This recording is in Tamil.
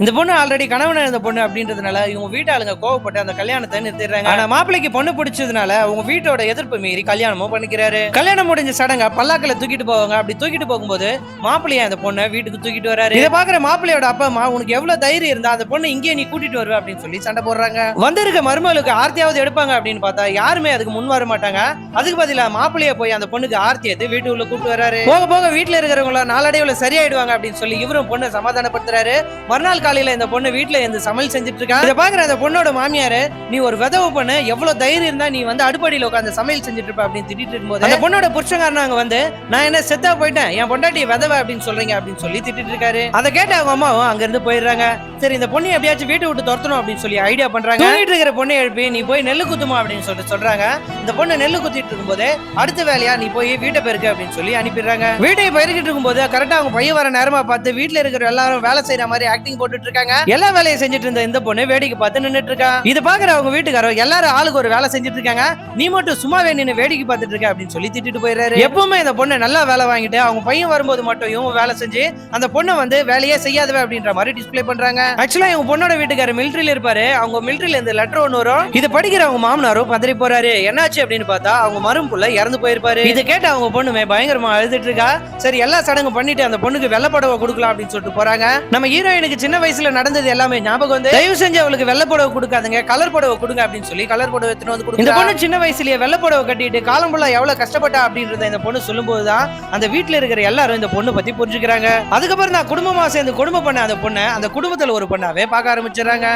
இந்த பொண்ணு ஆல்ரெடி கணவன் இருந்த பொண்ணு அப்படின்றதுனால இவங்க வீட்டாளுங்க கோவப்பட்டு அந்த கல்யாணத்தை நிறுத்திடுறாங்க. ஆனா மாப்பிளைக்கு பொண்ணு பிடிச்சதுனால உங்க வீட்டோட எதிர்ப்பு மீறி கல்யாணமும் பண்ணிக்கிறாரு. கல்யாணம் முடிஞ்ச சடங்க பல்லாக்கில தூக்கிட்டு போவாங்க. அப்படி தூக்கிட்டு போகும்போது மாப்பிள்ளைய அந்த பொண்ணை வீட்டுக்கு தூக்கிட்டு வராரு. இதை பாக்குற மாப்பிள்ளையோட அப்பா அம்மா உனக்கு எவ்வளவு தைரியம் இருந்தா அந்த பொண்ணு இங்கே நீ கூட்டிட்டு வருவ அப்படின்னு சொல்லி சண்டை போடுறாங்க. வந்திருக்க மருமகளுக்கு ஆர்த்தியாவது எடுப்பாங்க அப்படின்னு பார்த்தா யாருமே அதுக்கு முன் வர மாட்டாங்க. அதுக்கு பதிலா மாப்பிள்ளைய போய் அந்த பொண்ணுக்கு ஆர்த்தி எடுத்து வீட்டுக்குள்ள கூப்பிட்டு வராரு. போக போக வீட்டுல இருக்கிறவங்கள நாளடைவுல சரியாயிடுவாங்க அப்படின்னு சொல்லி இவரும் பொண்ணை சமாதானப்படுத்துறாரு. மறுநாள் காலையில இந்த பொண்ணு வீட்டுல இருந்து சமையல் செஞ்சுட்டு இருக்கா. இதை பாக்குற அந்த பொண்ணோட மாமியாரு நீ ஒரு விதவை பொண்ணு எவ்வளவு தைரியம் இருந்தா நீ வந்து அடுப்படியில உட்காந்து சமையல் செஞ்சுட்டு இருப்ப அப்படின்னு திட்டிட்டு இருக்கும்போது அந்த பொண்ணோட புருஷங்காரனாங்க வந்து நான் என்ன செத்தா போயிட்டேன் என் பொண்டாட்டி விதவை அப்படின்னு சொல்றீங்க அப்படின்னு சொல்லி திட்டிட்டு இருக்காரு. அதை கேட்ட அவங்க அம்மாவும் அங்க இருந்து போயிடுறாங்க. சரி இந்த பொண்ணு எப்படியாச்சும் வீட்டை விட்டு துரத்தணும் அப்படின்னு சொல்லி ஐடியா பண்றாங்க. தூங்கிட்டு இருக்கிற பொண்ணை எழுப்பி நீ போய் நெல்லு குத்துமா அப்படின்னு சொல்லிட்டு சொல்றாங்க. இந்த பொண்ணு நெல்லு குத்திட்டு இருக்கும்போது அடுத்த வேலையா நீ போய் வீட்டை பெருக்கு அப்படின்னு சொல்லி அனுப்பிடுறாங்க. வீட்டை பெருக்கிட்டு இருக்கும்போது கரெக்டா அவங்க பையன் வர நேரமா பார்த்து வீட்டுல இருக்கிற எல்லாரும் வேலை செய்யற மாதிரி ஆக்டிங் போட்டுட்டு இருக்காங்க. எல்லா வேலையும் செஞ்சுட்டு இருந்த இந்த பொண்ணு வேடிக்கை பார்த்து நின்னுட்டு இருக்கா. இது பாக்குற அவங்க வீட்டுக்காரர் எல்லாரும் ஆளுக்கு ஒரு வேலை செஞ்சுட்டு இருக்காங்க, நீ மட்டும் சும்மாவே நின்னு வேடிக்கை பார்த்துட்டு இருக்க அப்படின்னு சொல்லி திட்டிட்டு போயிடுறாரு. எப்பவுமே இந்த பொண்ணு நல்லா வேலை வாங்கிட்டு அவங்க பையன் வரும்போது மட்டும் இவங்க வேலை செஞ்சு அந்த பொண்ணை வந்து வேலையே செய்யாதவ அப்படின்ற மாதிரி டிஸ்பிளே பண்றாங்க. ஆக்சுவலா இவங்க பொண்ணோட வீட்டுக்காரர் மிலிட்டரியில இருப்பாரு. அவங்க மிலிட்டரியில இருந்து லெட்டர் ஒன்று வரும். இதை படிக்கிற அவங்க மாமனாரும் பதறி போறாரு. என்னாச்சு அப்படின்னு பார்த்தா அவங்க மரும் புள்ள இறந்து போயிருப்பாரு. இதை கேட்ட அவங்க பொண்ணுமே பயங்கரமா அழுதுட்டு இருக்கா. சரி எல்லா சடங்கு பண்ணிட்டு அந்த பொண்ணுக்கு வெள்ளை புடவை கொடுக்கலாம் அப்படின்னு சொல்லிட்டு போறாங்க. நம்ம ஹீரோயினுக்கு சின்ன வயசுல நடந்தது எல்லாமே ஞாபகம் வந்து தயவு செஞ்சு அவளுக்கு வெள்ளை புடவை கொடுக்காதுங்க, கலர் புடவை கொடுங்க அப்படின்னு சொல்லி கலர் புடவை எடுத்துட்டு வந்து கொடுங்க. இந்த பொண்ணு சின்ன வயசுலயே வெள்ளை புடவை கட்டிட்டு காலம் ஃபுல்லா எவ்வளவு கஷ்டப்பட்டா அப்படின்றத இந்த பொண்ணு சொல்லும் போதுதான் அந்த வீட்டுல இருக்கிற எல்லாரும் இந்த பொண்ணு பத்தி புரிஞ்சுக்கிறாங்க. அதுக்கப்புறம் தான் குடும்பமா சேர்ந்து குடும்பம் பண்ண அந்த பொண்ணை அந்த குடும்பத்துல ஒரு பொண்ணாவே பார்க்க ஆரம்பிச்சிடறாங்க.